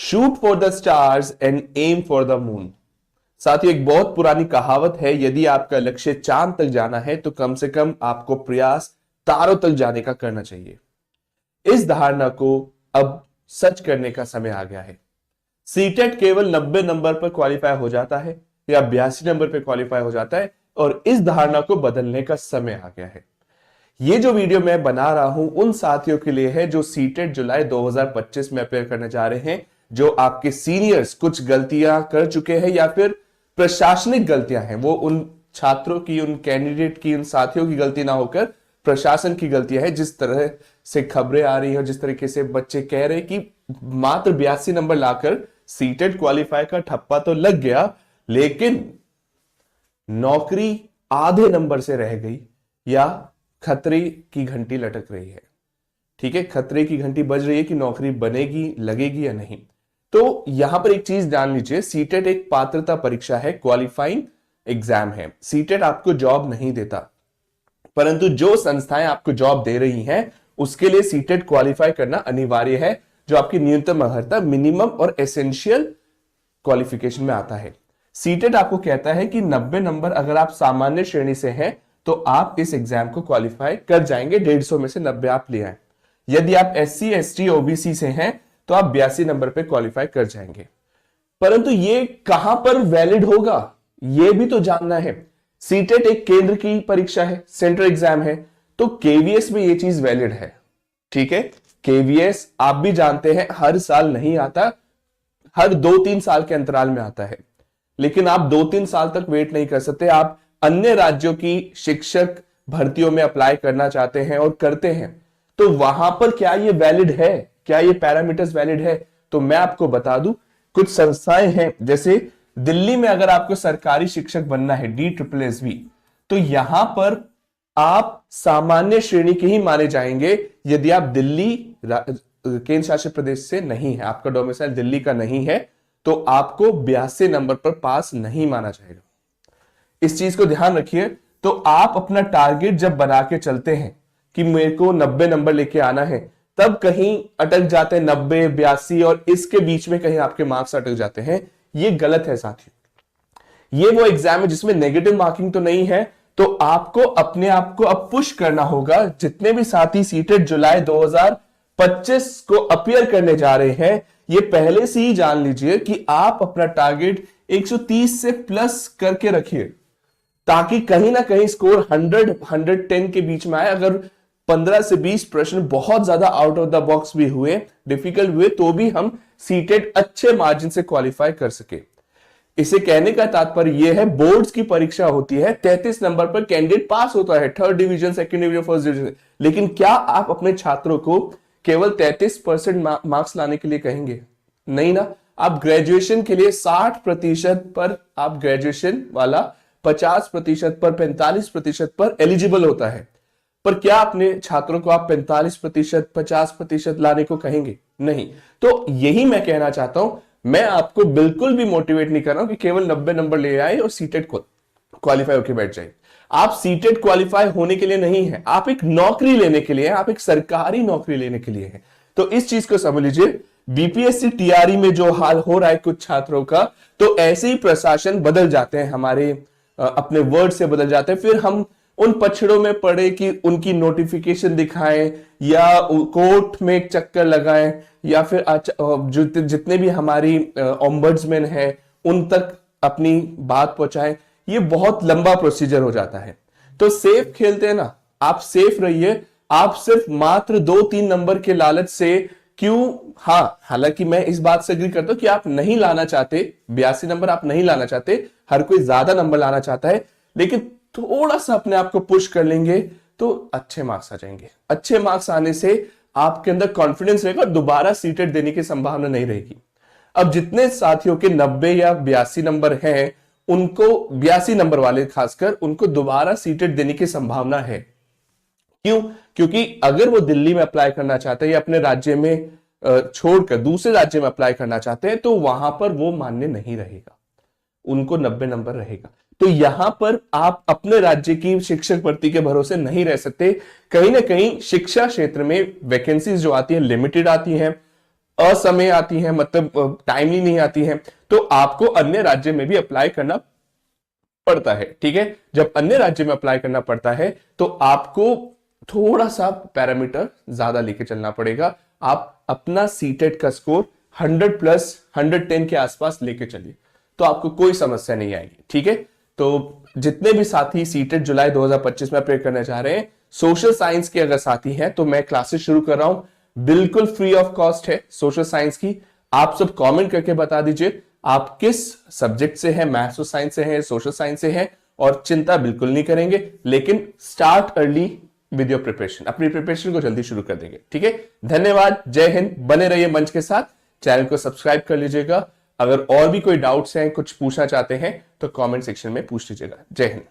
Shoot for the stars and aim for the moon. साथियों, एक बहुत पुरानी कहावत है, यदि आपका लक्ष्य चांद तक जाना है तो कम से कम आपको प्रयास तारों तक जाने का करना चाहिए। इस धारणा को अब सच करने का समय आ गया है। सीटेट केवल 90 नंबर पर क्वालिफाई हो जाता है या 82 नंबर पर क्वालिफाई हो जाता है और इस धारणा को बदलने का समय आ गया है। ये जो वीडियो मैं बना रहा हूं उन साथियों के लिए है जो सीटेट जुलाई 2025 में अपेयर करने जा रहे हैं, जो आपके सीनियर्स कुछ गलतियां कर चुके हैं या फिर प्रशासनिक गलतियां हैं। वो उन छात्रों की, उन कैंडिडेट की, उन साथियों की गलती ना होकर प्रशासन की गलतियां हैं। जिस तरह से खबरें आ रही है, जिस तरीके से बच्चे कह रहे हैं कि मात्र 82 नंबर लाकर सीटेट क्वालिफाई का ठप्पा तो लग गया, लेकिन नौकरी आधे नंबर से रह गई या खतरे की घंटी लटक रही है। ठीक है, खतरे की घंटी बज रही है कि नौकरी बनेगी, लगेगी या नहीं। तो यहां पर एक चीज जान लीजिए, सीटेट एक पात्रता परीक्षा है, क्वालिफाइंग एग्जाम है। सीटेट आपको जॉब नहीं देता, परंतु जो संस्थाएं आपको जॉब दे रही हैं उसके लिए सीटेट क्वालिफाई करना अनिवार्य है, जो आपकी न्यूनतम अर्हता, मिनिमम और एसेंशियल क्वालिफिकेशन में आता है। सीटेट आपको कहता है कि 90 नंबर अगर आप सामान्य श्रेणी से हैं तो आप इस एग्जाम को क्वालिफाई कर जाएंगे, 150 में से 90 आप ले आए। यदि आप SC ST OBC से हैं तो आप 82 नंबर पे क्वालिफाई कर जाएंगे। परंतु ये कहां पर वैलिड होगा, ये भी तो जानना है। सीटेट एक केंद्र की परीक्षा है, सेंट्रल एग्जाम है, तो KVS में ये चीज वैलिड है। ठीक है, KVS आप भी जानते हैं हर साल नहीं आता, हर 2-3 साल के अंतराल में आता है। लेकिन आप 2-3 साल तक वेट नहीं कर सकते। आप अन्य राज्यों की शिक्षक भर्तियों में अप्लाई करना चाहते हैं और करते हैं, तो वहां पर क्या ये वैलिड है, क्या ये पैरामीटर्स वैलिड है? तो मैं आपको बता दूं, कुछ संस्थाएं हैं, जैसे दिल्ली में अगर आपको सरकारी शिक्षक बनना है DSSSB, तो यहां पर आप सामान्य श्रेणी के ही माने जाएंगे यदि आप दिल्ली केंद्र शासित प्रदेश से नहीं है, आपका डोमिसाइल दिल्ली का नहीं है, तो आपको 82 नंबर पर पास नहीं माना जाएगा। इस चीज को ध्यान रखिए। तो आप अपना टारगेट जब बना के चलते हैं कि मेरे को 90 नंबर लेके आना है, तब कहीं अटक जाते हैं 90, 82 और इसके बीच में कहीं आपके मार्क्स अटक जाते हैं। ये गलत है साथियों। ये वो एग्जाम है जिसमें नेगेटिव मार्किंग तो नहीं है, तो आपको अपने आप को अब पुश करना होगा। जितने भी साथी सीटेट जुलाई 2025 को अपीयर करने जा रहे हैं, ये पहले से ही जान लीजिए कि आप अपना टारगेट 130 से प्लस करके रखिए, ताकि कहीं ना कहीं स्कोर 100-110 के बीच में आए। अगर 15 से 20 प्रश्न बहुत ज्यादा आउट ऑफ द बॉक्स भी हुए, डिफिकल्ट हुए, तो भी हम सीटेट अच्छे मार्जिन से क्वालिफाई कर सके। इसे कहने का तात्पर्य यह है, बोर्ड्स की परीक्षा होती है, 33 नंबर पर कैंडिडेट पास होता है, 3rd division, 2nd division, 1st division. लेकिन क्या आप अपने छात्रों को केवल 33% मार्क्स लाने के लिए कहेंगे? नहीं ना। आप ग्रेजुएशन के लिए 60% पर आप ग्रेजुएशन वाला 50% पर, 45% पर एलिजिबल होता है, पर क्या अपने छात्रों को आप 45%, 50% लाने को कहेंगे? नहीं। तो यही मैं कहना चाहता हूं। मैं आपको बिल्कुल भी मोटिवेट नहीं कर रहा हूं कि केवल 90 नंबर ले आए और सीटेट को क्वालिफाई होकर बैठ जाए। आप सीटेट क्वालिफाई होने के लिए नहीं है, आप एक नौकरी लेने के लिए, आप एक सरकारी नौकरी लेने के लिए है। तो इस चीज को समझ लीजिए। BPSC TRE में जो हाल हो रहा है कुछ छात्रों का, तो ऐसे ही प्रशासन बदल जाते हैं, हमारे अपने वर्ड से बदल जाते हैं। फिर हम उन पछड़ों में पड़े कि उनकी नोटिफिकेशन दिखाएं या कोर्ट में एक चक्कर लगाएं, या फिर जितने भी हमारी ओम्बड्समैन हैं उन तक अपनी बात पहुंचाएं। ये बहुत लंबा प्रोसीजर हो जाता है। तो सेफ खेलते हैं ना, आप सेफ रहिए। आप सिर्फ मात्र 2-3 नंबर के लालच से क्यों, हाँ, हालांकि मैं इस बात से एग्री करता हूं कि आप नहीं लाना चाहते 82 नंबर, आप नहीं लाना चाहते, हर कोई ज्यादा नंबर लाना चाहता है, लेकिन थोड़ा सा अपने आप को पुश कर लेंगे तो अच्छे मार्क्स आ जाएंगे। अच्छे मार्क्स आने से आपके अंदर कॉन्फिडेंस रहेगा, दोबारा सीटेट देने की संभावना नहीं रहेगी। अब जितने साथियों के 90 या 82 नंबर हैं, उनको 82 नंबर वाले खासकर, उनको दोबारा सीटेट देने की संभावना है। क्यों? क्योंकि अगर वो दिल्ली में अप्लाई करना चाहते हैं या अपने राज्य में छोड़कर दूसरे राज्य में अप्लाई करना चाहते हैं, तो वहां पर वो मान्य नहीं रहेगा, उनको 90 नंबर रहेगा। तो यहां पर आप अपने राज्य की शिक्षक भर्ती के भरोसे नहीं रह सकते। कहीं ना कहीं शिक्षा क्षेत्र में वैकेंसीज जो आती हैं लिमिटेड आती हैं, असमय आती हैं, मतलब टाइमली नहीं आती हैं, तो आपको अन्य राज्य में भी अप्लाई करना पड़ता है। ठीक है, जब अन्य राज्य में अप्लाई करना पड़ता है तो आपको थोड़ा सा पैरामीटर ज्यादा लेके चलना पड़ेगा। आप अपना सीटेट का स्कोर 100 प्लस 110 के आसपास लेके चलिए, तो आपको कोई समस्या नहीं आएगी। ठीक है, तो जितने भी साथी सीटेट जुलाई 2025 में अप्लाई करना चाह रहे हैं, सोशल साइंस के अगर साथी हैं तो मैं क्लासेस शुरू कर रहा हूं, बिल्कुल फ्री ऑफ कॉस्ट है सोशल साइंस की। आप सब कमेंट करके बता दीजिए आप किस सब्जेक्ट से हैं, मैथ्स और साइंस से हैं, सोशल साइंस से हैं, और चिंता बिल्कुल नहीं करेंगे, लेकिन start early with your preparation, अपनी प्रिपरेशन को जल्दी शुरू कर देंगे। ठीक है, धन्यवाद, जय हिंद, बने रहिए मंच के साथ, चैनल को सब्सक्राइब कर लीजिएगा। अगर और भी कोई डाउट्स हैं, कुछ पूछना चाहते हैं तो कमेंट सेक्शन में पूछ लीजिएगा। जय हिंद।